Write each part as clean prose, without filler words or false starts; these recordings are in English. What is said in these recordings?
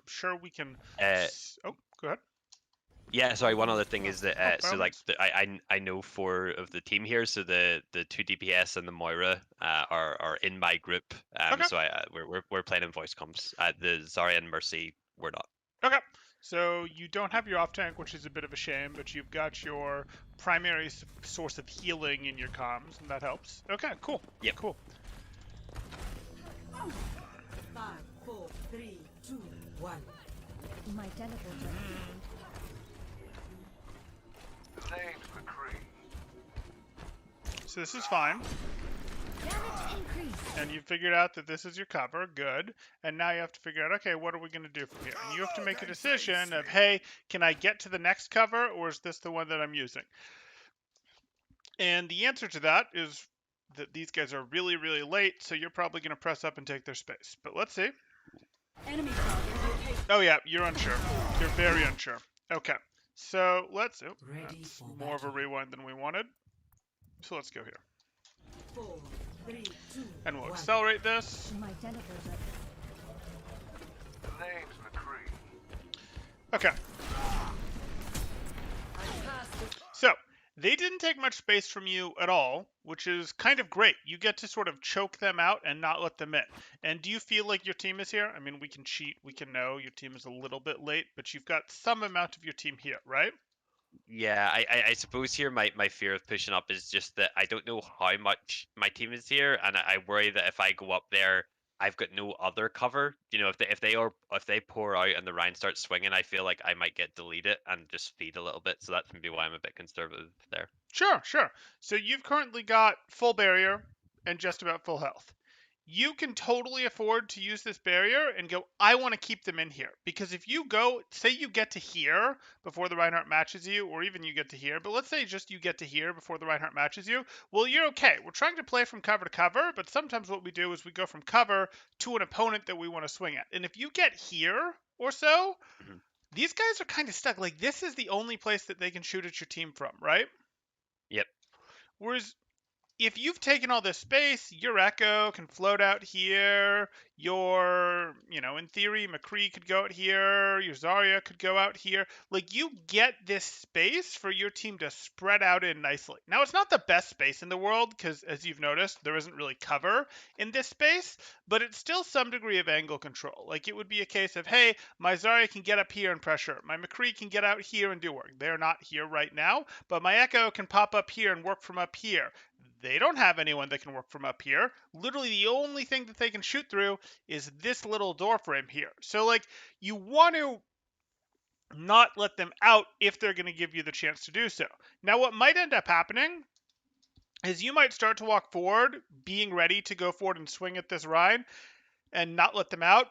sure we can... Oh, go ahead. Yeah, sorry, one other thing is that by so all like means. I know 4 of the team here, so the 2 DPS and the Moira are in my group. Okay. So we're playing in voice comms. The Zarya and Mercy we're not. Okay. So you don't have your off tank, which is a bit of a shame, but you've got your primary source of healing in your comms, and that helps. Okay, cool. Yep. Cool. 5, 4, 3, 2, 1. My teleporter. So this is fine. Damage increase. And you figured out that this is your cover. Good. And now you have to figure out, okay, what are we going to do from here? And you have to make a decision of, hey, can I get to the next cover, or is this the one that I'm using? And the answer to that is that these guys are really, really late, so you're probably going to press up and take their space. But let's see. Enemy target located. Oh, yeah, you're unsure. You're very unsure. Okay. So let's... Oh, Ready that's for more of a battle. rewind than we wanted. So let's go here. 4, 3, 2, And we'll 1. accelerate this. My teleporter. Okay. So, they didn't take much space from you at all, which is kind of great. You get to sort of choke them out and not let them in. And do you feel like your team is here? I mean, we can cheat, we can know your team is a little bit late, but you've got some amount of your team here, right? Yeah, I suppose here my fear of pushing up is just that I don't know how much my team is here, and I worry that if I go up there, I've got no other cover. You know, if they pour out and the Rhine starts swinging, I feel like I might get deleted and just feed a little bit. So that's maybe why I'm a bit conservative there. Sure, sure. So you've currently got full barrier and just about full health. You can totally afford to use this barrier and go, I want to keep them in here. Because if you go, say you get to here before the Reinhardt matches you, or even you get to here, but let's say just you get to here before the Reinhardt matches you, well, you're okay. We're trying to play from cover to cover, but sometimes what we do is we go from cover to an opponent that we want to swing at. And if you get here or so, Mhm. these guys are kind of stuck. Like, this is the only place that they can shoot at your team from, right? Yep. Whereas if you've taken all this space, your Echo can float out here. Your, in theory, McCree could go out here. Your Zarya could go out here. Like, you get this space for your team to spread out in nicely. Now, it's not the best space in the world because, as you've noticed, there isn't really cover in this space, but it's still some degree of angle control. Like, it would be a case of, hey, my Zarya can get up here and pressure. My McCree can get out here and do work. They're not here right now, but my Echo can pop up here and work from up here. They don't have anyone that can work from up here. Literally the only thing that they can shoot through is this little door frame here. So, like, you want to not let them out if they're going to give you the chance to do so. Now, what might end up happening is you might start to walk forward, being ready to go forward and swing at this Rhine and not let them out,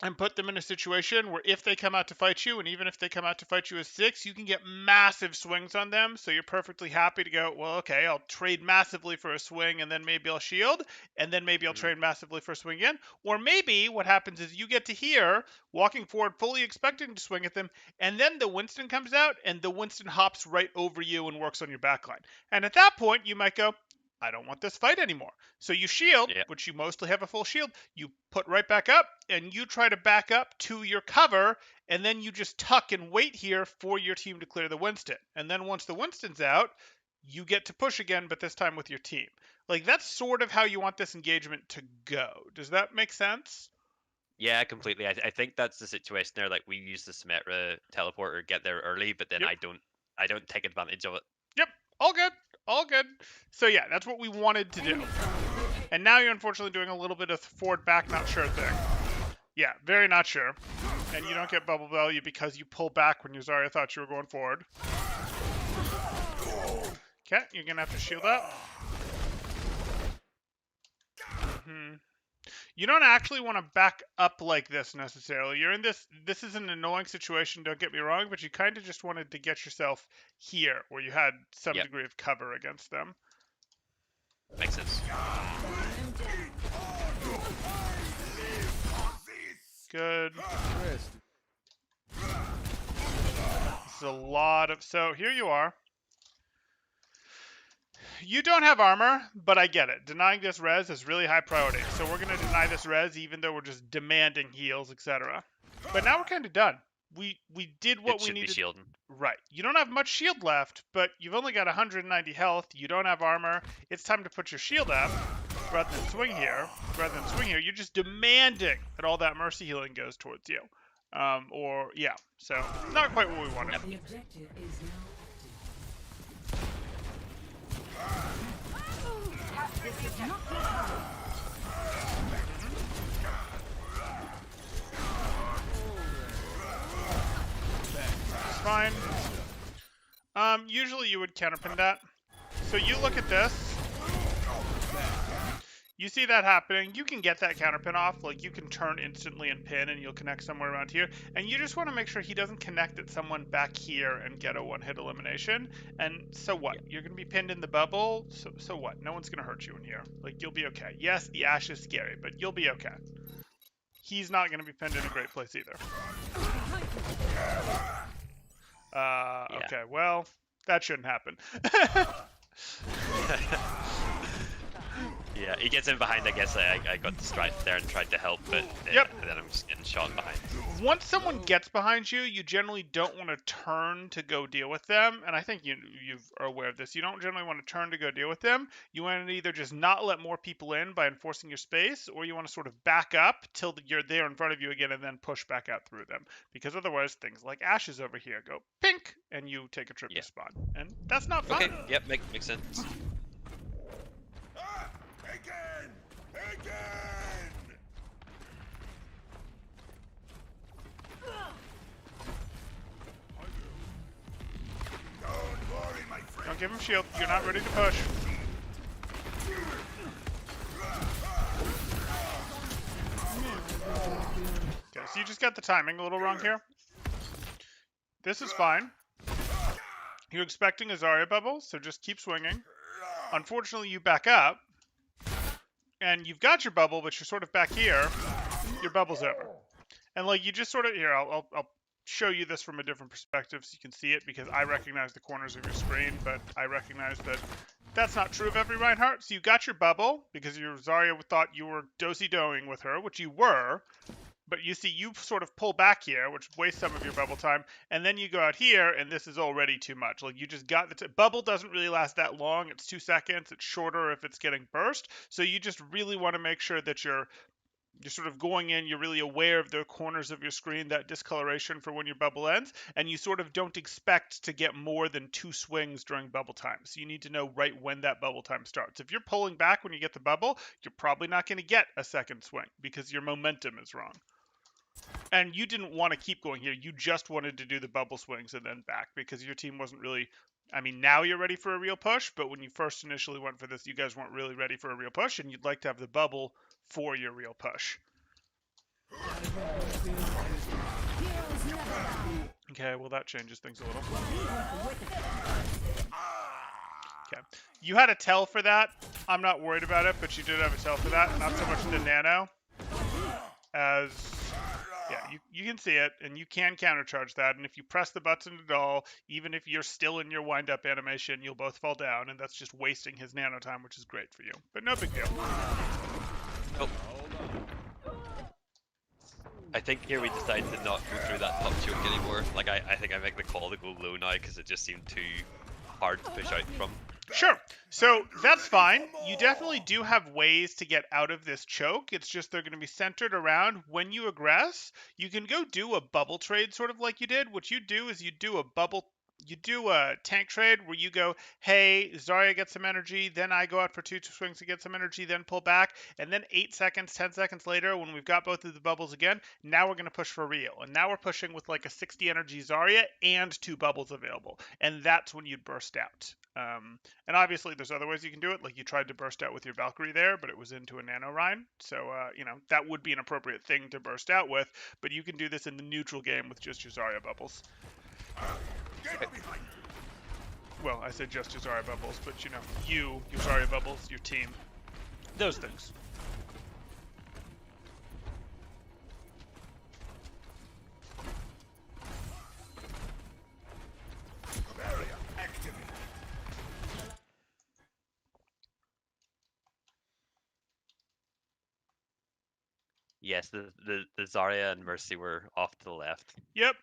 and put them in a situation where if they come out to fight you, and even if they come out to fight you as 6, you can get massive swings on them. So you're perfectly happy to go, well, okay, I'll trade massively for a swing, and then maybe I'll shield, and then maybe I'll Mhm. trade massively for a swing again. Or maybe what happens is you get to here, walking forward, fully expecting to swing at them, and then the Winston comes out, and the Winston hops right over you and works on your backline. And at that point, you might go, I don't want this fight anymore. So you shield, Yeah. which you mostly have a full shield, you put right back up, and you try to back up to your cover, and then you just tuck and wait here for your team to clear the Winston. And then once the Winston's out, you get to push again, but this time with your team. Like, that's sort of how you want this engagement to go. Does that make sense? Yeah, completely. I think that's the situation there. Like we use the Symmetra teleporter, get there early, but then Yep. I don't take advantage of it. Yep. All good. All good. So yeah, that's what we wanted to do. Enemy target located. And now you're unfortunately doing a little bit of forward back not sure thing. Yeah, very not sure. And you don't get bubble value because you pull back when your Zarya thought you were going forward. Okay, you're gonna have to shield up. You don't actually want to back up like this necessarily. You're in this is an annoying situation, don't get me wrong, but you kind of just wanted to get yourself here where you had some Yep. degree of cover against them. Makes sense. Good. This is a lot of... So here you are. You don't have armor, but I get it. Denying this res is really high priority. So we're going to deny this res even though we're just demanding heals, etc. But now we're kind of done. We did what It we should be needed. shielding. Right. You don't have much shield left, but you've only got 190 health. You don't have armor. It's time to put your shield up rather than swing here. You're just demanding that all that mercy healing goes towards you. Yeah. So not quite what we wanted. The objective is now It's fine. Usually you would counterpin that. So you look at this. You see that happening. You can get that counterpin off. Like, you can turn instantly and pin, and you'll connect somewhere around here. And you just want to make sure he doesn't connect at someone back here and get a one-hit elimination. And so what? Yeah. You're going to be pinned in the bubble. So what? No one's going to hurt you in here. Like, you'll be okay. Yes, the Ashe is scary, but you'll be okay. He's not going to be pinned in a great place either. Okay, well, that shouldn't happen. Yeah, he gets in behind. I guess I got distracted there and tried to help, but Yep. then I'm just getting shot behind. Once someone gets behind you, you generally don't want to turn to go deal with them. And I think you are aware of this. You don't generally want to turn to go deal with them. You want to either just not let more people in by enforcing your space, or you want to sort of back up till you're there in front of you again and then push back out through them. Because otherwise, things like Ashes over here go pink, and you take a trip Yeah. to spawn. And that's not fun. Okay, yep, makes sense. Don't give him shield. You're not ready to push. Okay, so you just got the timing a little wrong here. This is fine. You're expecting a Zarya bubble, so just keep swinging. Unfortunately, you back up, and you've got your bubble, but you're sort of back here. Your bubble's over. And like, you just sort of, here, I'll show you this from a different perspective so you can see it, because I recognize the corners of your screen, but I recognize that that's not true of every Reinhardt. So you got your bubble because your Zarya thought you were dosey-doing with her, which you were, but you see you sort of pull back here, which wastes some of your bubble time, and then you go out here, and this is already too much. Like, you just got the bubble doesn't really last that long. It's 2 seconds. It's shorter if it's getting burst. So you just really want to make sure that you're sort of going in, you're really aware of the corners of your screen, that discoloration for when your bubble ends, and you sort of don't expect to get more than 2 swings during bubble time. So you need to know right when that bubble time starts. If you're pulling back when you get the bubble, you're probably not going to get a second swing because your momentum is wrong. And you didn't want to keep going here. You just wanted to do the bubble swings and then back because your team wasn't really... I mean, now you're ready for a real push, but when you first initially went for this, you guys weren't really ready for a real push, and you'd like to have the bubble for your real push. Okay, well, that changes things a little. Okay. You had a tell for that. I'm not worried about it, but you did have a tell for that. Not so much the nano as... Yeah, you can see it, and you can countercharge that, and if you press the button at all, even if you're still in your wind-up animation, you'll both fall down, and that's just wasting his nano time, which is great for you. But no big deal. Oh. I think here we decided to not go through that top choke anymore. Like, I think I make the call to go low now, because it just seemed too hard to push out from. Sure. So that's fine. You definitely do have ways to get out of this choke. It's just they're going to be centered around when you aggress. You can go do a bubble trade sort of like you did. What you do is you do a tank trade where you go, hey, Zarya gets some energy, then I go out for 2 swings to get some energy, then pull back, and then 8 seconds, 10 seconds later, when we've got both of the bubbles again, now we're going to push for real. And now we're pushing with like a 60 energy Zarya and 2 bubbles available. And that's when you'd burst out. And obviously there's other ways you can do it, like you tried to burst out with your Valkyrie there, but it was into a nano Rein. So, that would be an appropriate thing to burst out with, but you can do this in the neutral game with just your Zarya bubbles. Well, I said just your Zarya bubbles, but your Zarya bubbles, your team, those things. yes, the Zarya and Mercy were off to the left. Yep.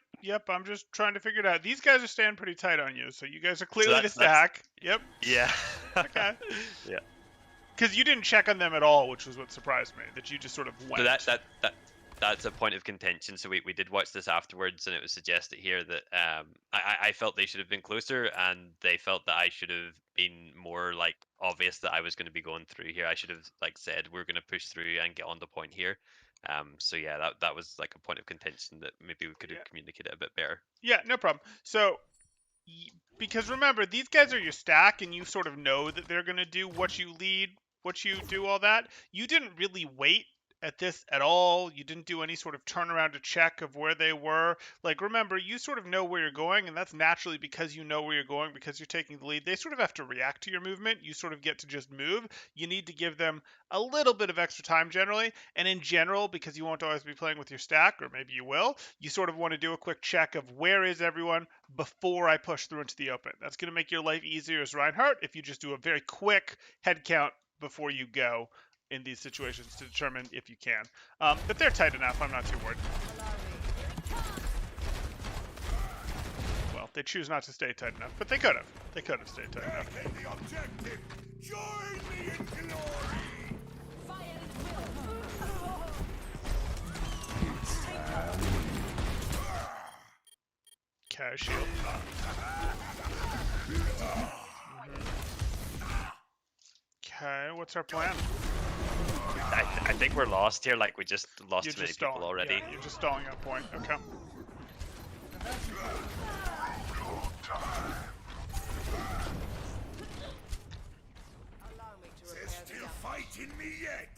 I'm just trying to figure it out. These guys are staying pretty tight on you, so you guys are So clearly the that's stack. Yep. yeah. Okay. Yeah. Because you didn't check on them at all, which was what surprised me. That you just sort of went. So that's a point of contention. So we did watch this afterwards, and it was suggested here that I felt they should have been closer, and they felt that I should have been more like obvious that I was going to be going through here. I should have like said we're going to push through and get on the point here. So yeah, that was like a point of contention that maybe we could have Yeah. communicated a bit better. Yeah, no problem. So because remember, these guys are your stack, and you sort of know that they're going to do what you lead, what you do, all that. You didn't really wait at this at all. You didn't do any sort of turnaround to check of where they were. Like, remember, you sort of know where you're going, and that's naturally because you know where you're going, because you're taking the lead. They sort of have to react to your movement. You sort of get to just move. You need to give them a little bit of extra time generally. And in general, because you won't always be playing with your stack, or maybe you will, you sort of want to do a quick check of where is everyone before I push through into the open. That's going to make your life easier as Reinhardt if you just do a very quick head count before you go in these situations to determine if you can. But they're tight enough. I'm not too worried. Well, they choose not to stay tight enough, but they could have. They could have stayed tight enough. The objective. Join me in glory. Okay, shield. Okay, what's our plan? I think we're lost here. Like we just lost You're too many just people stalling. already. Yeah, you're just stalling at point. Okay. There's still fight in me yet.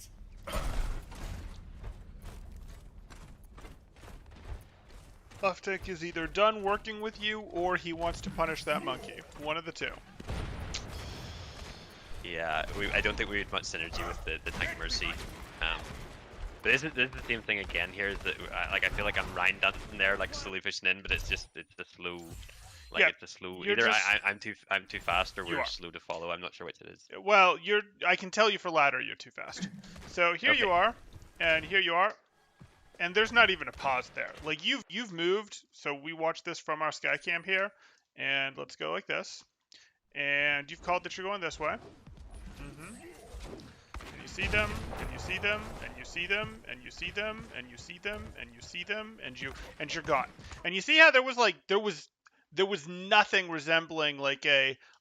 Luftic is either done working with you or he wants to punish that monkey. One of the two. Yeah, I don't think we had much synergy with the tank Mercy. But this is the same thing again here. Is that like I feel like I'm Ryan dancing there, like slowly pushing in, but it's a slow. Like Yeah, it's a slow. you're Either just- I'm too fast or You we're are. slow to follow. I'm not sure which it is. Well, I can tell you for ladder you're too fast. So here Okay. you are, and here you are, and there's not even a pause there. Like you've moved. So we watch this from our sky cam here, and let's go like this. And you've called that you're going this way. And you see them, and you see them, and you see them, and you see them, and you see them, and you see them, and you're gone. And you see how there was nothing resembling like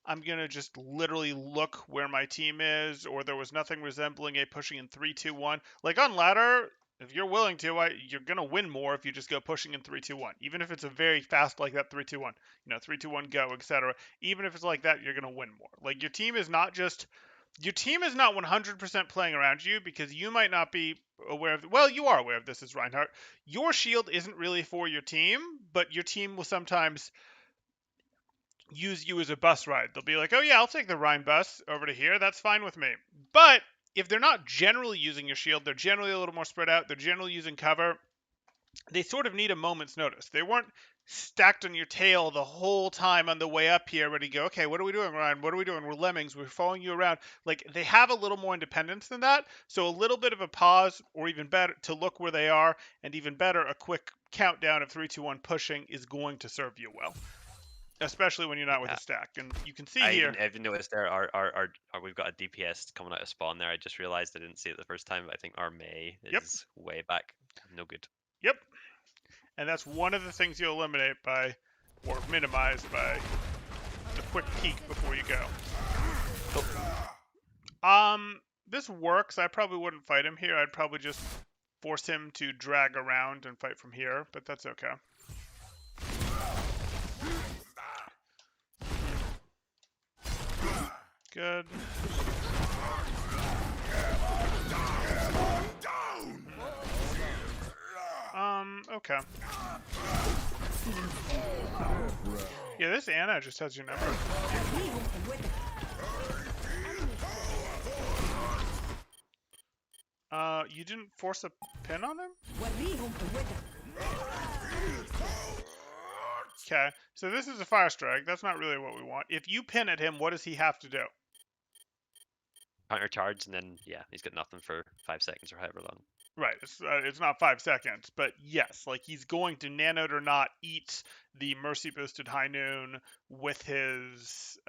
I'm gonna just literally look where my team is, or there was nothing resembling a pushing in 3-2-1. Like on ladder, if you're willing to, you're gonna win more if you just go pushing in 3-2-1. Even if it's a very fast like that 3-2-1, 3-2-1 go, etc. Even if it's like that, you're gonna win more. Like your team is not 100% playing around you, because you might not be aware of. Well, you are aware of this as Reinhardt. Your shield isn't really for your team, but your team will sometimes use you as a bus ride. They'll be like, oh yeah, I'll take the Rhine bus over to here. That's fine with me. But if they're not generally using your shield, they're generally a little more spread out. They're generally using cover. They sort of need a moment's notice. They weren't stacked on your tail the whole time on the way up here, ready to go, okay, what are we doing, Ryan? What are we doing? We're lemmings. We're following you around. Like, they have a little more independence than that. So a little bit of a pause, or even better, to look where they are, and even better, a quick countdown of 3-2-1 pushing is going to serve you well. Especially when you're not with a stack. And you can see here. I even noticed there our we've got a DPS coming out of spawn there. I just realized I didn't see it the first time. But I think our May is way back. No good. Yep. And that's one of the things you'll eliminate by, or minimize by, the quick peek before you go. This works. I probably wouldn't fight him here. I'd probably just force him to drag around and fight from here, but that's okay. Good. Okay. Yeah, this Anna just has your number. You didn't force a pin on him? Okay, so this is a fire strike. That's not really what we want. If you pin at him, what does he have to do? Counter charge, and then yeah, he's got nothing for 5 seconds or however long. Right, it's not 5 seconds, but yes, like he's going to nanoed or not eat the mercy boosted high noon with his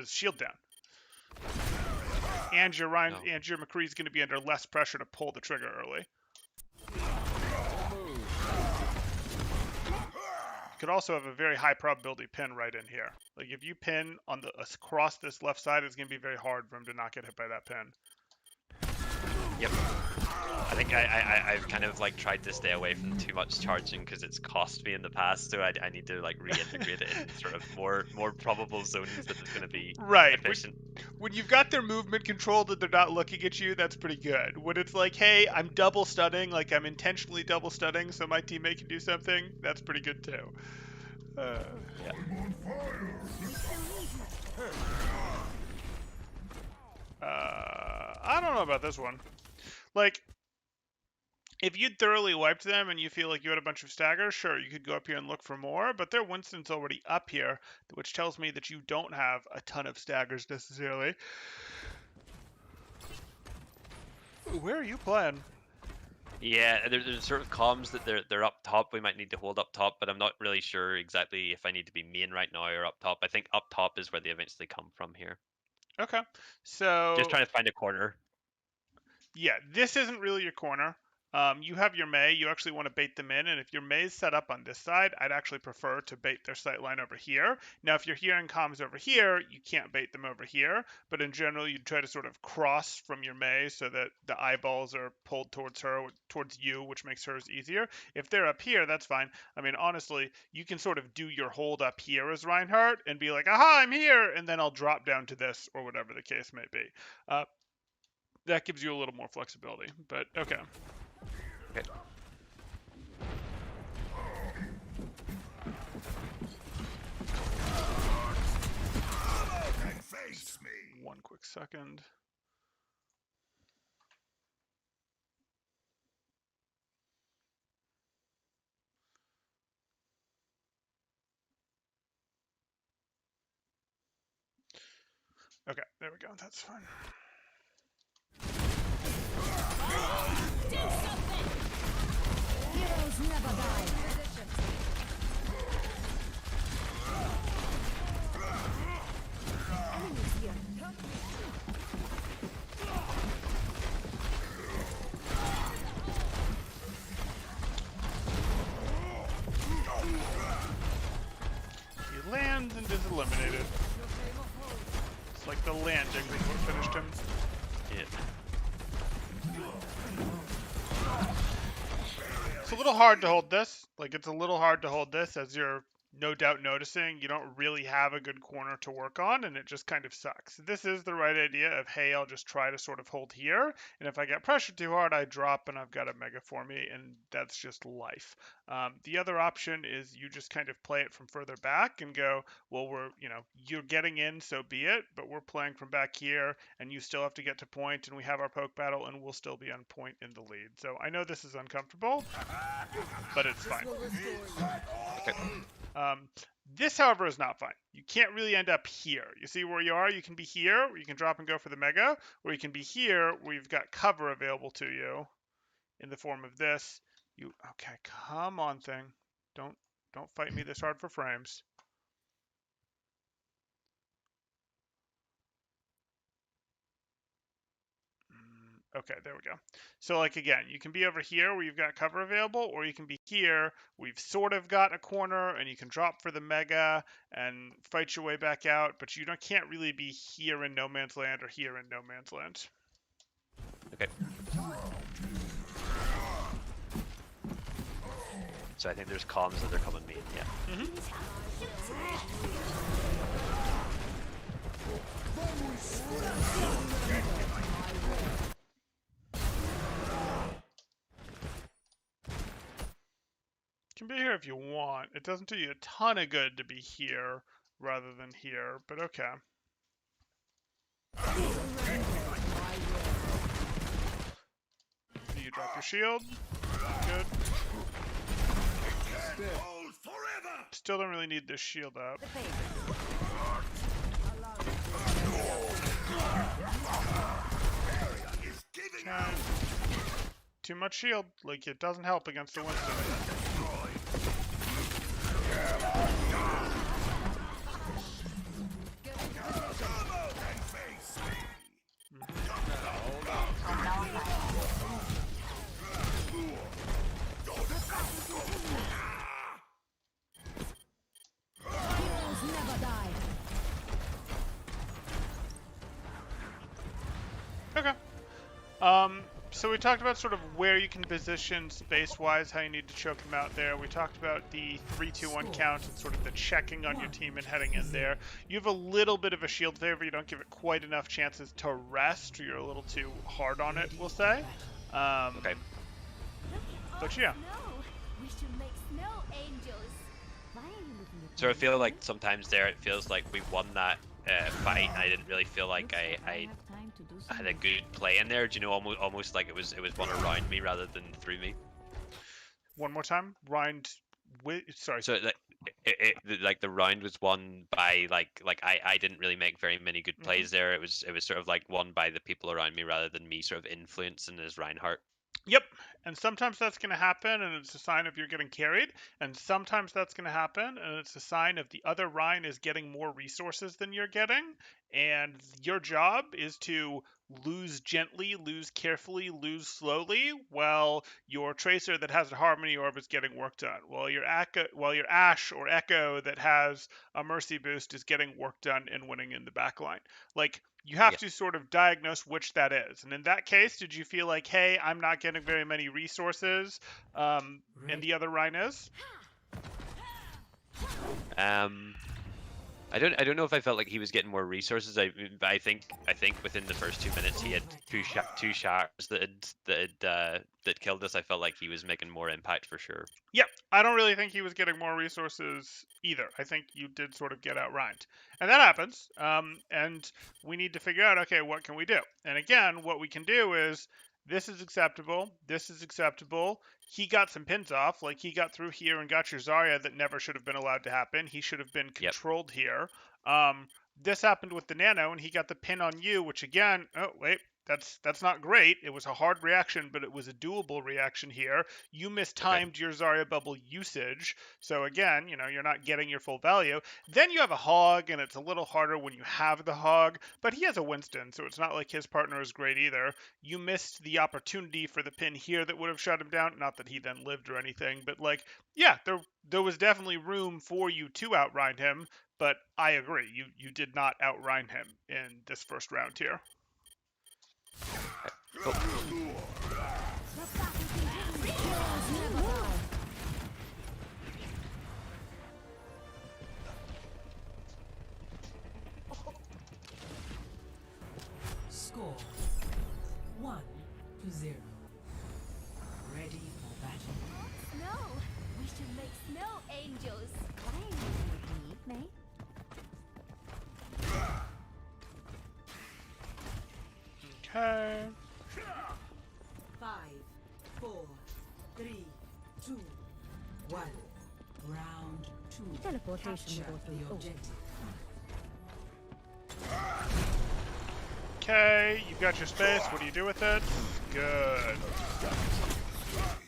shield down. And your No. McCree's going to be under less pressure to pull the trigger early. You could also have a very high probability pin right in here. Like if you pin on the across this left side, it's going to be very hard for him to not get hit by that pin. Yep. I think I've kind of like tried to stay away from too much charging because it's cost me in the past, so I need to like reintegrate it in sort of more probable zones that it's going to be efficient. When you've got their movement controlled and they're not looking at you, that's pretty good. When it's like, hey, I'm double stunning, like I'm intentionally double stunning so my teammate can do something, that's pretty good too. Yeah. I don't know about this one. Like, if you'd thoroughly wiped them and you feel like you had a bunch of staggers, sure, you could go up here and look for more, but their Winston's already up here, which tells me that you don't have a ton of staggers necessarily. Ooh, where are you playing? Yeah, there's sort of comms that they're up top. We might need to hold up top, but I'm not really sure exactly if I need to be main right now or up top. I think up top is where they eventually come from here. Okay, so Just trying to find a corner. yeah, this isn't really your corner. You have your May. You actually want to bait them in, and if your May's set up on this side, I'd actually prefer to bait their sight line over here. Now, if you're hearing comms over here, you can't bait them over here, but in general, you'd try to sort of cross from your May so that the eyeballs are pulled towards her, towards you, which makes hers easier. If they're up here, that's fine. I mean, honestly, you can sort of do your hold up here as Reinhardt and be like, aha, I'm here, and then I'll drop down to this, or whatever the case may be. That gives you a little more flexibility, but okay. Okay. Face me. One quick second. Okay, there we go. That's fine. Heroes never die. Enemies here. He lands and is eliminated. It's like the landing is what finished him. Yeah. It's a little hard to hold this. Like, it's a little hard to hold this, as you're no doubt noticing you don't really have a good corner to work on, and it just kind of sucks. This is the right idea of, hey, I'll just try to sort of hold here, and if I get pressured too hard, I drop and I've got a mega for me, and that's just life. The other option is you just kind of play it from further back and go, well, you're getting in, so be it, but we're playing from back here, and you still have to get to point, and we have our poke battle, and we'll still be on point in the lead. So I know this is uncomfortable, but it's fine. Okay. This, however, is not fine. You can't really end up here. You see where you are? You can be here, where you can drop and go for the mega, or you can be here, where you've got cover available to you in the form of this. Okay, come on, thing. Don't fight me this hard for frames. Okay, there we go. So, like, again, you can be over here where you've got cover available, or you can be here. We've sort of got a corner, and you can drop for the mega and fight your way back out, but you can't really be here in no man's land or here in no man's land. Okay. So I think there's comms that they're coming main, yeah. You can be here if you want. It doesn't do you a ton of good to be here rather than here, but okay. You drop your shield. Good. Still don't really need this shield up. Okay. too much shield. Like, it doesn't help against the Winston. Heroes never die. Okay. So we talked about sort of where you can position space-wise, how you need to choke them out there. We talked about the 3-2-1 count and sort of the checking on your team and heading in there. You have a little bit of a shield favor. You don't give it quite enough chances to rest, or you're a little too hard on it, we'll say. Okay. But yeah. We should make snow angels. Why are you looking at So I me? feel like sometimes there it feels like we won that fight. I didn't really feel like Looks I have time to do had a some good play in there. Do you know, almost like it was won around me rather than through me. One more time. Rind. Sorry. So like the round was won by like I didn't really make very many good plays there. It was sort of like won by the people around me rather than me sort of influencing as Reinhardt. Yep. And sometimes that's going to happen, and it's a sign of you're getting carried. And sometimes that's going to happen, and it's a sign of the other Rhine is getting more resources than you're getting. And your job is to lose gently, lose carefully, lose slowly, while your Tracer that has a Harmony Orb is getting work done. While your Ash or Echo that has a Mercy Boost is getting work done and winning in the back line. Like, you have Yeah. to sort of diagnose which that is. And in that case, did you feel like, hey, I'm not getting very many resources, and the other Rhine is? I don't know if I felt like he was getting more resources. I think within the first 2 minutes he had two showers that killed us. I felt like he was making more impact for sure. Yep, I don't really think he was getting more resources either. I think you did sort of get outrhymed. And that happens, and we need to figure out, okay, what can we do? And again, what we can do is, this is acceptable, this is acceptable. He got some pins off, like he got through here and got your Zarya that never should have been allowed to happen. He should have been controlled here. This happened with the Nano, and he got the pin on you, which again, oh, wait. That's not great. It was a hard reaction, but it was a doable reaction here. You mistimed your Zarya bubble usage. So again, you're not getting your full value. Then you have a Hog, and it's a little harder when you have the Hog, but he has a Winston, so it's not like his partner is great either. You missed the opportunity for the pin here that would have shut him down. Not that he then lived or anything, but like, yeah, there was definitely room for you to outrun him, but I agree. You did not outrun him in this first round here. The battlefield heroes never die. Score 1-0. Ready for battle. Snow. We should make snow angels. Why are you looking at me, May? Okay. 5, 4, 3, 2, 1. Round 2. Teleportation Capture will the be over. objective. Okay, you've got your space. What do you do with it? Good.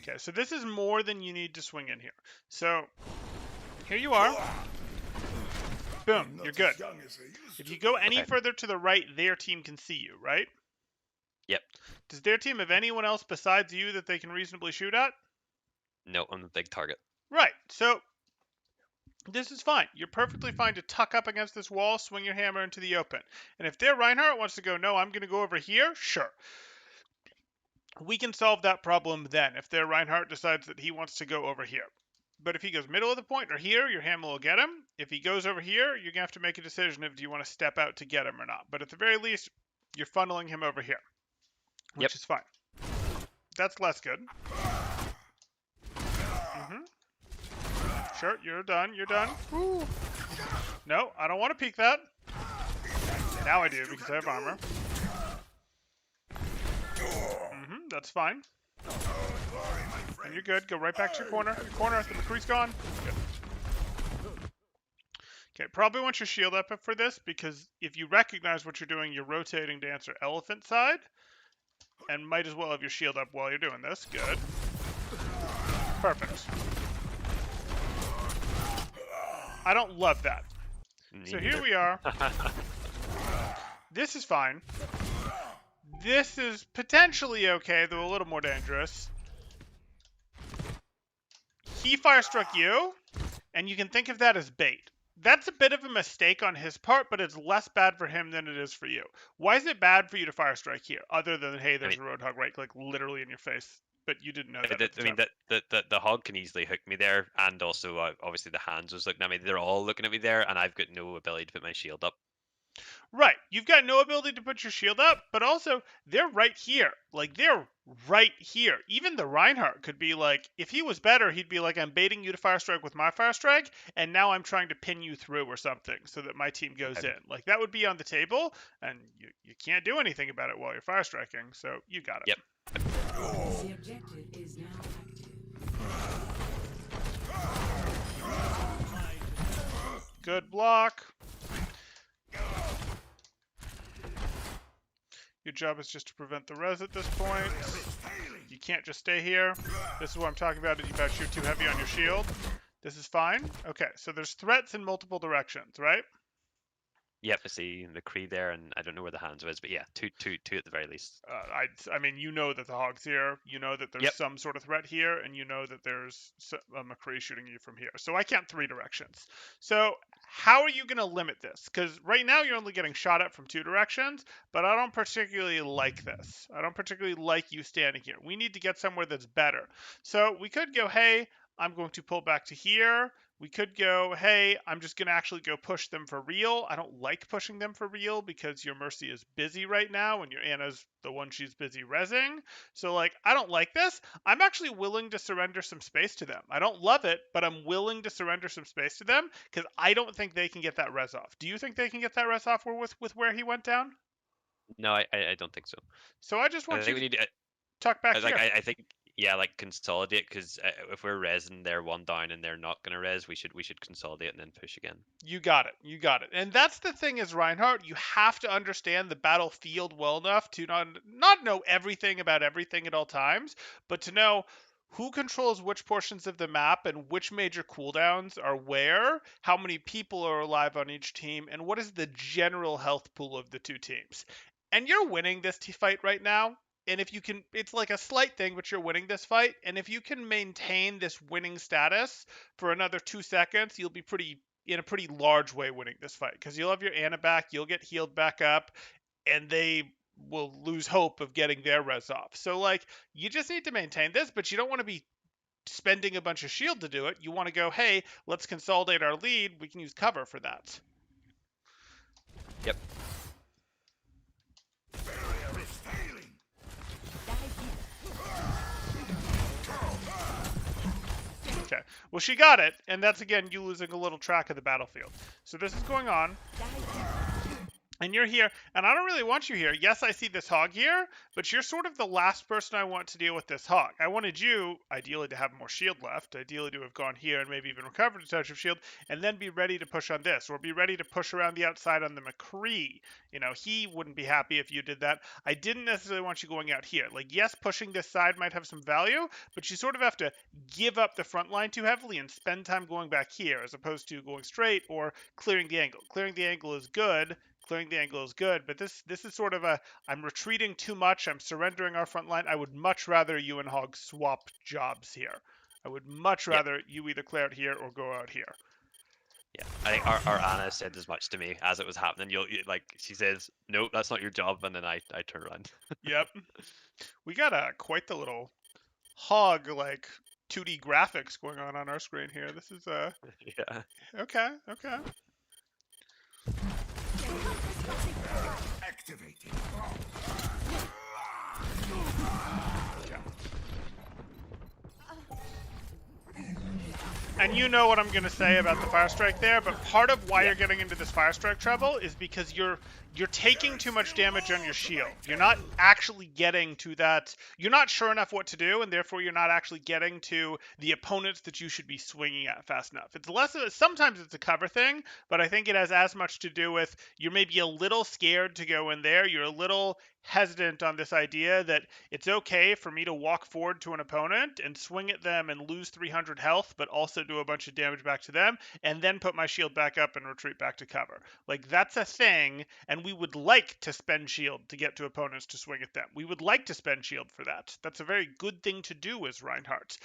Okay, so this is more than you need to swing in here. So, here you are. Boom, you're good. If you go any further to the right, their team can see you, right? Yep. Does their team have anyone else besides you that they can reasonably shoot at? No, I'm the big target. Right, so this is fine. You're perfectly fine to tuck up against this wall, swing your hammer into the open. And if their Reinhardt wants to go, no, I'm going to go over here, sure. We can solve that problem then if their Reinhardt decides that he wants to go over here. But if he goes middle of the point or here, your hammer will get him. If he goes over here, you're going to have to make a decision of do you want to step out to get him or not. But at the very least, you're funneling him over here, which is fine. That's less good. Sure, you're done. You're done. Ooh. No, I don't want to peek that. Now I do because I have armor. That's fine. And you're good. Go right back to your corner. The McCree's gone. Good. Okay, probably want your shield up for this because if you recognize what you're doing, you're rotating to answer elephant side. and might as well have your shield up while you're doing this. Good. Perfect. I don't love that. Me So neither. here we are. This is fine. This is potentially okay, though a little more dangerous. He fire struck you, and you can think of that as bait. That's a bit of a mistake on his part, but it's less bad for him than it is for you. Why is it bad for you to fire strike here, other than, hey, there's a Roadhog right click literally in your face, but you didn't know that at the I mean, time. the hog can easily hook me there, and also obviously the hands was looking at me. They're all looking at me there, and I've got no ability to put my shield up. Right. You've got no ability to put your shield up, but also they're right here. Like, they're right here. Even the Reinhardt could be like, if he was better, he'd be like, I'm baiting you to fire strike with my fire strike, and now I'm trying to pin you through or something so that my team goes in. Like, that would be on the table, and you can't do anything about it while you're fire striking, so you got it. Yep. The objective is now active. Good block. Your job is just to prevent the res at this point. You can't just stay here. This is what I'm talking about. About you're too heavy on your shield. This is fine. Okay, so there's threats in multiple directions, right? Yep, I see McCree there, and I don't know where the hands is, but yeah, two at the very least. I mean, you know that the Hog's here. You know that there's some sort of threat here, and you know that there's a McCree shooting you from here. So I count 3 directions. So how are you going to limit this? Because right now you're only getting shot at from 2 directions, but I don't particularly like this. I don't particularly like you standing here. We need to get somewhere that's better. So we could go, hey, I'm going to pull back to here. We could go, hey, I'm just going to actually go push them for real. I don't like pushing them for real because your Mercy is busy right now and your Anna's the one she's busy rezzing. So, like, I don't like this. I'm actually willing to surrender some space to them. I don't love it, but I'm willing to surrender some space to them because I don't think they can get that res off. Do you think they can get that res off with where he went down? No, I don't think so. So I just I want you think we to need to, tuck back here. I think yeah, like consolidate, because if we're resing, they're one down and they're not gonna res. We should consolidate and then push again. You got it. You got it. And that's the thing is, Reinhardt, you have to understand the battlefield well enough to not know everything about everything at all times, but to know who controls which portions of the map and which major cooldowns are where, how many people are alive on each team, and what is the general health pool of the two teams. And you're winning this fight right now. And if you can, it's like a slight thing, but you're winning this fight. And if you can maintain this winning status for another 2 seconds, you'll be in a pretty large way winning this fight because you'll have your Anna back, you'll get healed back up, and they will lose hope of getting their res off. So, like, you just need to maintain this, but you don't want to be spending a bunch of shield to do it. You want to go, hey, let's consolidate our lead. We can use cover for that. Yep. Barrier is failing. Okay. Well, she got it, and that's, again, you losing a little track of the battlefield. So this is going on. And you're here, and I don't really want you here. Yes, I see this hog here, but you're sort of the last person I want to deal with this hog. I wanted you, ideally, to have more shield left, ideally to have gone here and maybe even recovered a touch of shield, and then be ready to push on this, or be ready to push around the outside on the McCree. You know, he wouldn't be happy if you did that. I didn't necessarily want you going out here. Like, yes, pushing this side might have some value, but you sort of have to give up the front line too heavily and spend time going back here, as opposed to going straight or clearing the angle. Clearing the angle is good. Clearing the angle is good, but this is sort of I'm retreating too much. I'm surrendering our front line. I would much rather you and Hog swap jobs here. I would much rather you either clear out here or go out here. Yeah, I think our Anna said as much to me as it was happening. Like, she says, "No, that's not your job," and then I turn around. Yep, we got quite the little Hog like 2D graphics going on our screen here. This is Yeah. okay. Activated. And you know what I'm going to say about the fire strike there, but part of why Yeah. you're getting into this fire strike trouble is because you're taking too much damage on your shield. You're not actually getting to that. You're not sure enough what to do, and therefore you're not actually getting to the opponents that you should be swinging at fast enough. It's less of sometimes it's a cover thing, but I think it has as much to do with you're maybe a little scared to go in there. You're a little hesitant on this idea that it's okay for me to walk forward to an opponent and swing at them and lose 300 health, but also do a bunch of damage back to them, and then put my shield back up and retreat back to cover. Like, that's a thing, and we would like to spend shield to get to opponents to swing at them. We would like to spend shield for that. That's a very good thing to do as Reinhardt.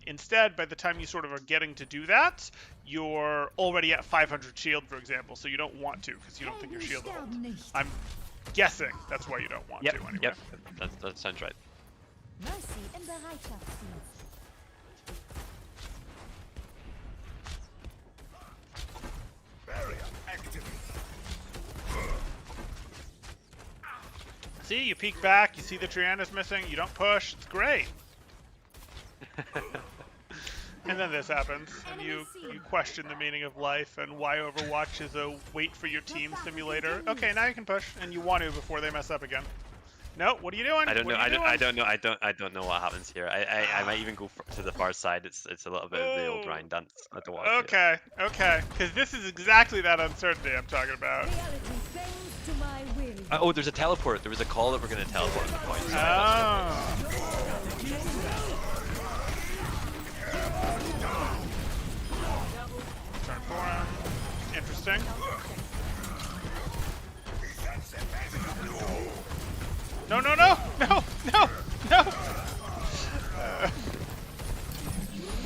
Instead, by the time you sort of are getting to do that, you're already at 500 shield, for example, so you don't want to because you don't think your shield will hold. I'm guessing that's why you don't want to anyway. Yep. That sounds right. Mercy in Bereitschaftsdienst. Barrier activated. See, you peek back, you see the Triana's missing, you don't push, it's great. And then this happens, and you question the meaning of life and why Overwatch is a wait for your team simulator. Okay, now you can push, and you want to before they mess up again. No, what are you doing? I don't know. What are you doing? I don't know what happens here. I might even go to the far side. It's a little bit of the old Oh. Ryan dance. I don't want to. Okay, because this is exactly that uncertainty I'm talking about. Reality bends to my will. Oh, there's a teleport. There was a call that we're going to teleport at the point. So Oh. Turn 4. Interesting. No, no, no, no, no, no.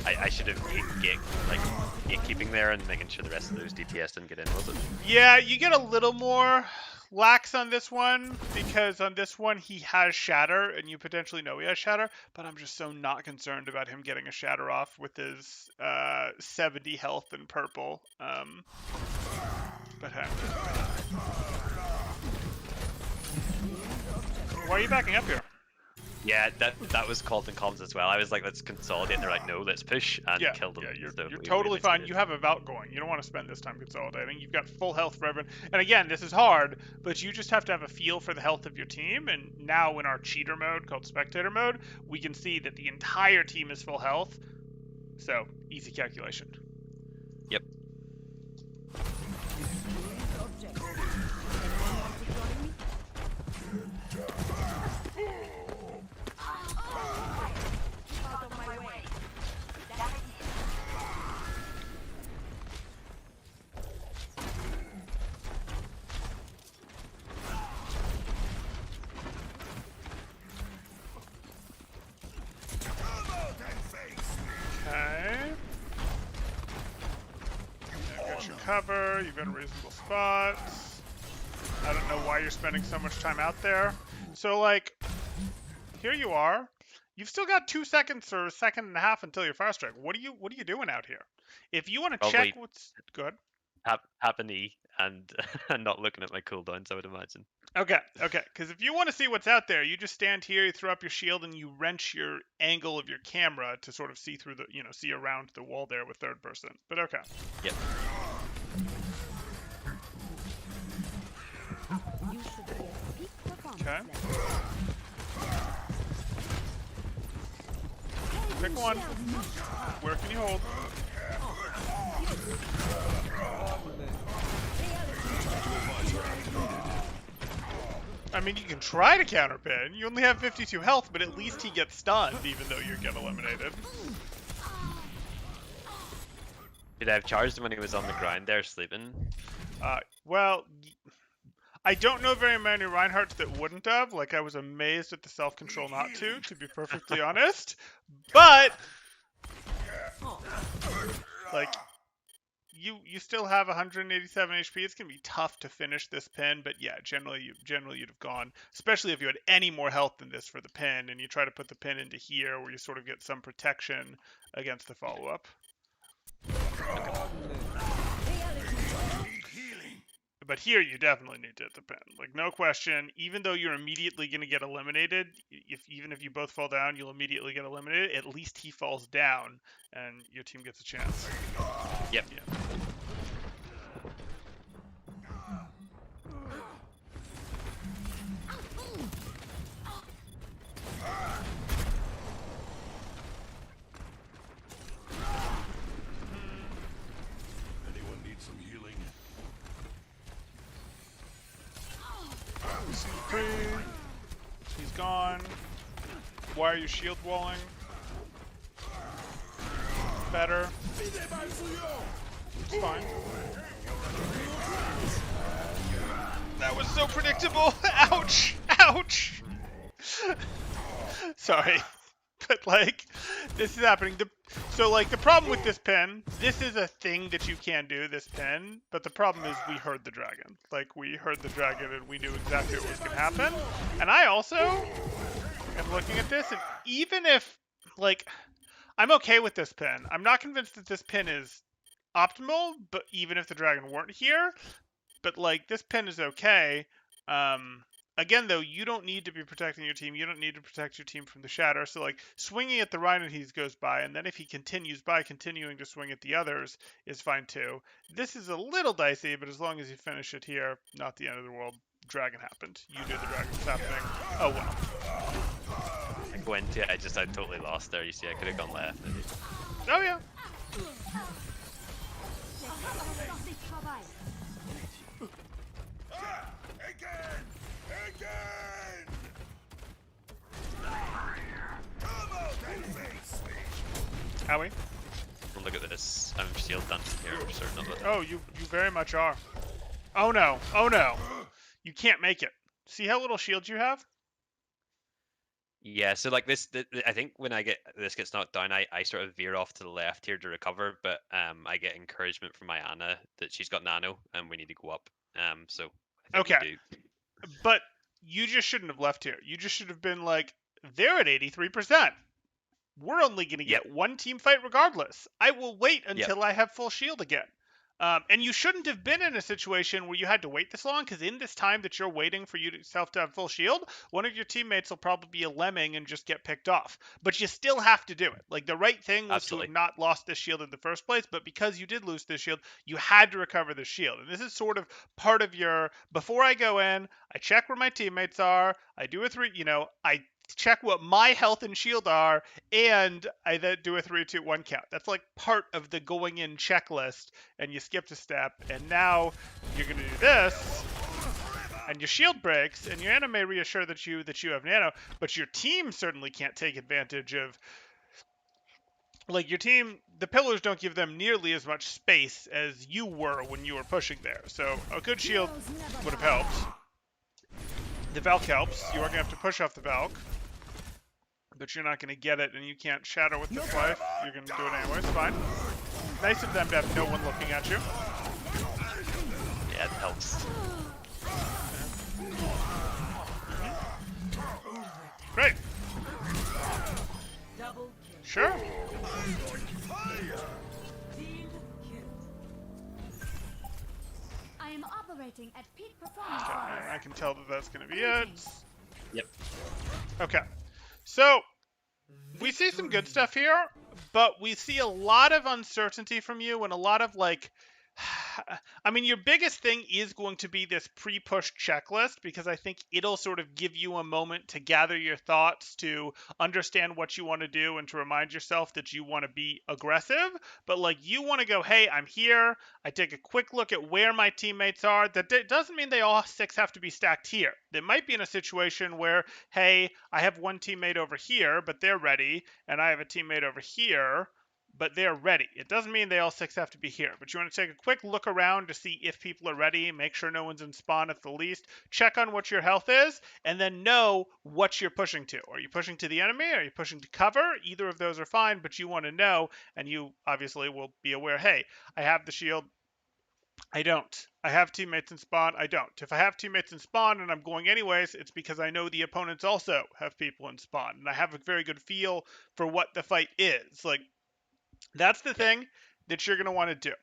I should have gatekeeping there and making sure the rest of those DPS didn't get in, was it? Yeah, you get a little more lax on this one because on this one he has Shatter and you potentially know he has Shatter, but I'm just so not concerned about him getting a Shatter off with his 70 health and purple. But hey. Why are you backing up here? Yeah, that was called in comms as well. I was like, let's consolidate, and they're like, no, let's push, and Yeah, kill them. yeah, you're So we totally fine. mitigated. You have a Vault going. You don't want to spend this time consolidating. You've got full health for everyone. And again, this is hard, but you just have to have a feel for the health of your team. And now in our cheater mode called spectator mode, we can see that the entire team is full health. So, easy calculation. Yep. Object. Anyone want to join me? Out of my way. Okay. You've got your cover. You've got a reasonable spot. I don't know why you're spending so much time out there. So, like, here you are. You've still got 2 seconds or a second and a half until your fire strike. What are you doing out here? If you want to Probably- check what's good. Tap an E and and not looking at my cooldowns, I would imagine. Okay. Because if you want to see what's out there, you just stand here, you throw up your shield, and you wrench your angle of your camera to sort of see through the, see around the wall there with third person. But okay. Yep. You should be at peak performance Okay. level. Pick one. Where can you hold? I mean, you can try to counterpin. You only have 52 health, but at least he gets stunned, even though you get eliminated. Did I have charged him when he was on the ground there sleeping? Well, I don't know very many Reinhardts that wouldn't have. Like, I was amazed at the self-control not to be perfectly honest. But, like, you still have 187 HP. It's gonna be tough to finish this pin, but yeah, generally you'd have gone, especially if you had any more health than this for the pin, and you try to put the pin into here where you sort of get some protection against the follow-up. But here you definitely need to hit the pin. Like, no question. Even though you're immediately going to get eliminated, even if you both fall down, you'll immediately get eliminated. At least he falls down, and your team gets a chance. Yep. Yeah. Anyone need some healing? He's gone. Why are you shield walling? Better. It's fine. That was so predictable. Ouch! Ouch! Sorry. But, like, this is happening. So, like, the problem with this pin, this is a thing that you can do, this pin, but the problem is we heard the dragon. Like, we heard the dragon and we knew exactly what was going to happen. And I also am looking at this, and even if, like, I'm okay with this pin. I'm not convinced that this pin is optimal, but even if the dragon weren't here, but, like, this pin is okay. Again, though, you don't need to be protecting your team. You don't need to protect your team from the shatter. So, like, swinging at the Reinhardt he goes by, and then if he continues by, continuing to swing at the others is fine, too. This is a little dicey, but as long as you finish it here, not the end of the world. Dragon happened. You knew the dragon was happening. Oh, well. I go into it, I totally lost there. You see, I could have gone left. Oh, yeah. Again! Come out and face me! Howie? Well, look at this. I'm shield dancing here for certain of it. Oh, you very much are. Oh, no. Oh, no. You can't make it. See how little shield you have? Yeah, so like this, I think when this gets knocked down, I sort of veer off to the left here to recover, but I get encouragement from my Anna that she's got nano and we need to go up. So I think Okay. we do. But you just shouldn't have left here. You just should have been like, they're at 83%. We're only going to get one team fight regardless. I will wait until I have full shield again. And you shouldn't have been in a situation where you had to wait this long, because in this time that you're waiting for yourself to have full shield, one of your teammates will probably be a lemming and just get picked off. But you still have to do it. Like, the right thing was to have not lost this shield in the first place, but because you did lose this shield, you had to recover the shield. And this is sort of part of your, before I go in, I check where my teammates are, I do a I check what my health and shield are, and I then do a 3-2-1 count. That's like part of the going in checklist, and you skipped a step, and now you're going to do this, and your shield breaks, and your Ana may reassure that you have nano, but your team certainly can't take advantage of, like, your team, the pillars don't give them nearly as much space as you were when you were pushing there. So a good shield would have helped. The Valk helps. You are going to have to push off the Valk. But you're not going to get it, and you can't shatter with this life. You're going to do it anyway. It's fine. Nice of them to have no one looking at you. Yeah, it helps. Great. Sure. I am operating at peak performance. Okay, I can tell that that's going to be it. Yep. Okay. So, we see some good stuff here, but we see a lot of uncertainty from you and a lot of, like, I mean, your biggest thing is going to be this pre-push checklist, because I think it'll sort of give you a moment to gather your thoughts, to understand what you want to do, and to remind yourself that you want to be aggressive. But, like, you want to go, hey, I'm here. I take a quick look at where my teammates are. That doesn't mean they all 6 have to be stacked here. They might be in a situation where, hey, I have one teammate over here, but they're ready, and I have a teammate over here, but they're ready. It doesn't mean they all 6 have to be here, but you want to take a quick look around to see if people are ready, make sure no one's in spawn at the least, check on what your health is, and then know what you're pushing to. Are you pushing to the enemy? Are you pushing to cover? Either of those are fine, but you want to know, and you obviously will be aware, hey, I have the shield, I don't. I have teammates in spawn, I don't. If I have teammates in spawn and I'm going anyways, it's because I know the opponents also have people in spawn, and I have a very good feel for what the fight is. Like, that's the thing that you're going to want to do.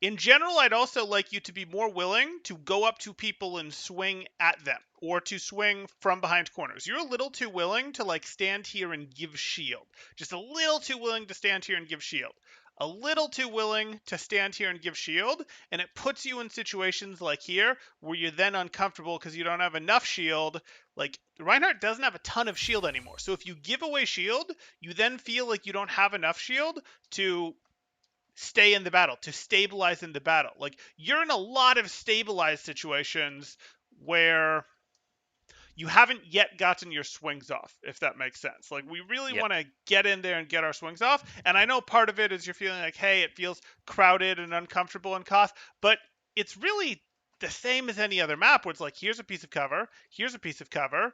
In general, I'd also like you to be more willing to go up to people and swing at them or to swing from behind corners. You're a little too willing to like stand here and give shield. Just a little too willing to stand here and give shield. A little too willing to stand here and give shield, and it puts you in situations like here where you're then uncomfortable because you don't have enough shield. Like Reinhardt doesn't have a ton of shield anymore. So if you give away shield, you then feel like you don't have enough shield to stay in the battle, to stabilize in the battle. Like you're in a lot of stabilized situations where you haven't yet gotten your swings off, if that makes sense. Like we really Yep. want to get in there and get our swings off. And I know part of it is you're feeling like, hey, it feels crowded and uncomfortable in Koth, but it's really the same as any other map where it's like, here's a piece of cover, here's a piece of cover,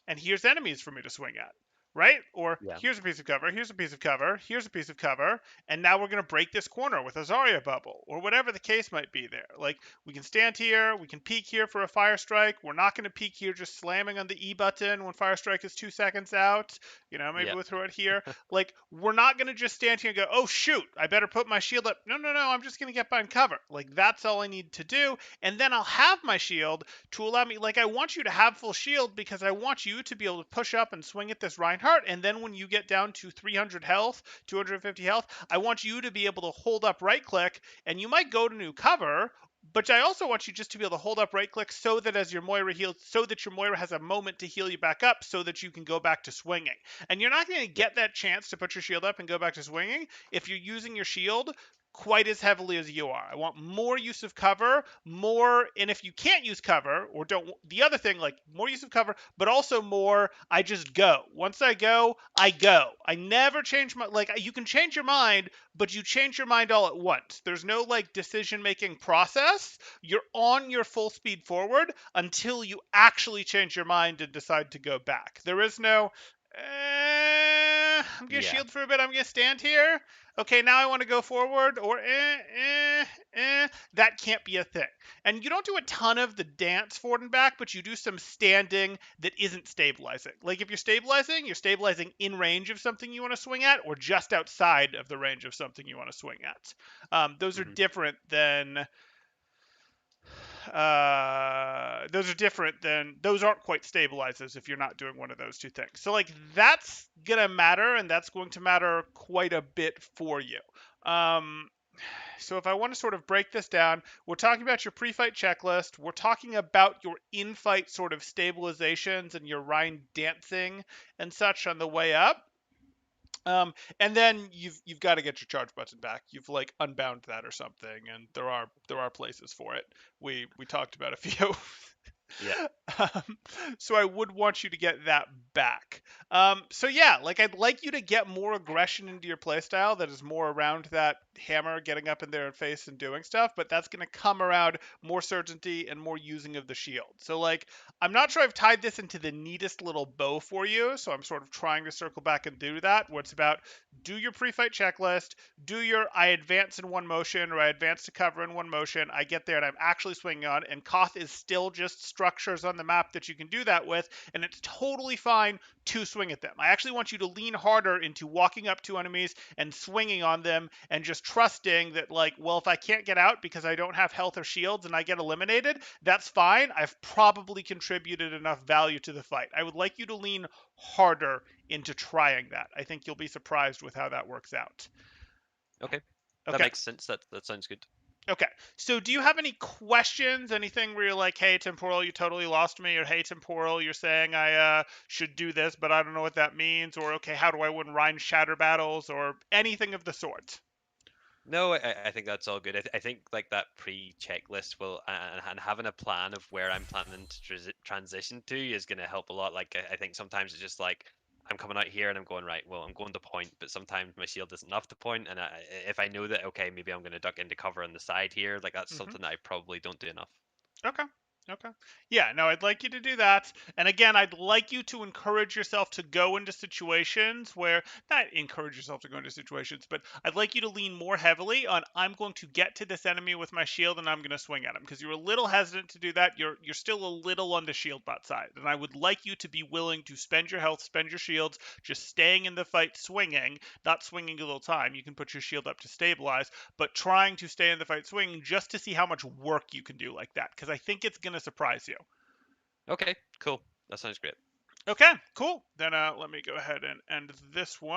and here's enemies for me to swing at. Right? Or Yeah. here's a piece of cover, here's a piece of cover, here's a piece of cover, and now we're going to break this corner with a Zarya bubble, or whatever the case might be there. Like, we can stand here, we can peek here for a fire strike. We're not going to peek here just slamming on the E button when fire strike is 2 seconds out. Maybe Yeah. we'll throw it here. Like, we're not going to just stand here and go, oh, shoot, I better put my shield up. No, no, no, I'm just going to get behind cover. Like, that's all I need to do. And then I'll have my shield to allow me, like, I want you to have full shield because I want you to be able to push up and swing at this Reinhardt. And then when you get down to 300 health, 250 health, I want you to be able to hold up right click, and you might go to new cover, but I also want you just to be able to hold up right click so that as your Moira heals, so that your Moira has a moment to heal you back up so that you can go back to swinging. And you're not going to Yep. get that chance to put your shield up and go back to swinging if you're using your shield quite as heavily as you are. I want more use of cover, more, and if you can't use cover or don't, the other thing, like more use of cover, but also more, I just go. Once I go, I go. I never change my, like, you can change your mind, but you change your mind all at once. There's no like decision making process. You're on your full speed forward until you actually change your mind and decide to go back. There is no, I'm going to Yeah. shield for a bit. I'm going to stand here. Okay, now I want to go forward, or that can't be a thing. And you don't do a ton of the dance forward and back, but you do some standing that isn't stabilizing. Like if you're stabilizing in range of something you want to swing at, or just outside of the range of something you want to swing at. Those are Hmm. different than those aren't quite stabilizers if you're not doing one of those two things. So like that's gonna matter, and that's going to matter quite a bit for you. Um, so if I want to sort of break this down, we're talking about your pre-fight checklist. We're talking about your in-fight sort of stabilizations and your Rhine dancing and such on the way up. And then you've got to get your charge button back. You've like unbound that or something, and there are places for it. We talked about a few. Yeah. um, so I would want you to get that back. So yeah, like I'd like you to get more aggression into your playstyle that is more around that hammer, getting up in there and face and doing stuff, but that's going to come around more certainty and more using of the shield. So like, I'm not sure I've tied this into the neatest little bow for you, so I'm sort of trying to circle back and do that, where it's about do your pre-fight checklist, do your I advance in one motion or I advance to cover in one motion, I get there and I'm actually swinging on, and Koth is still just structures on the map that you can do that with, and it's totally fine to swing at them. I actually want you to lean harder into walking up to enemies and swinging on them and just trusting that, like, well, if I can't get out because I don't have health or shields and I get eliminated, that's fine. I've probably contributed enough value to the fight. I would like you to lean harder into trying that. I think you'll be surprised with how that works out. Okay. That Okay. makes sense. That sounds good. Okay. So do you have any questions? Anything where you're like, hey, Temporal, you totally lost me? Or hey, Temporal, you're saying I should do this, but I don't know what that means? Or okay, how do I win Rhine Shatter battles? Or anything of the sort? No, I think that's all good. I think like that pre-checklist will and having a plan of where I'm planning to transition to is going to help a lot. Like I think sometimes it's just like I'm coming out here and I'm going right. Well, I'm going to point, but sometimes my shield isn't enough to point, and if I know that okay, maybe I'm going to duck into cover on the side here, like that's Mm-hmm. something that I probably don't do enough. Okay. Okay. Yeah, no, I'd like you to do that. And again, I'd like you to encourage yourself to go into situations where, not encourage yourself to go into situations, but I'd like you to lean more heavily on I'm going to get to this enemy with my shield and I'm going to swing at him, because you're a little hesitant to do that. You're still a little on the shield bot side. And I would like you to be willing to spend your health, spend your shields, just staying in the fight swinging, not swinging a little time. You can put your shield up to stabilize, but trying to stay in the fight swinging just to see how much work you can do like that, because I think it's going to surprise you. Okay, cool. That sounds great. Okay, cool. Then let me go ahead and end this one.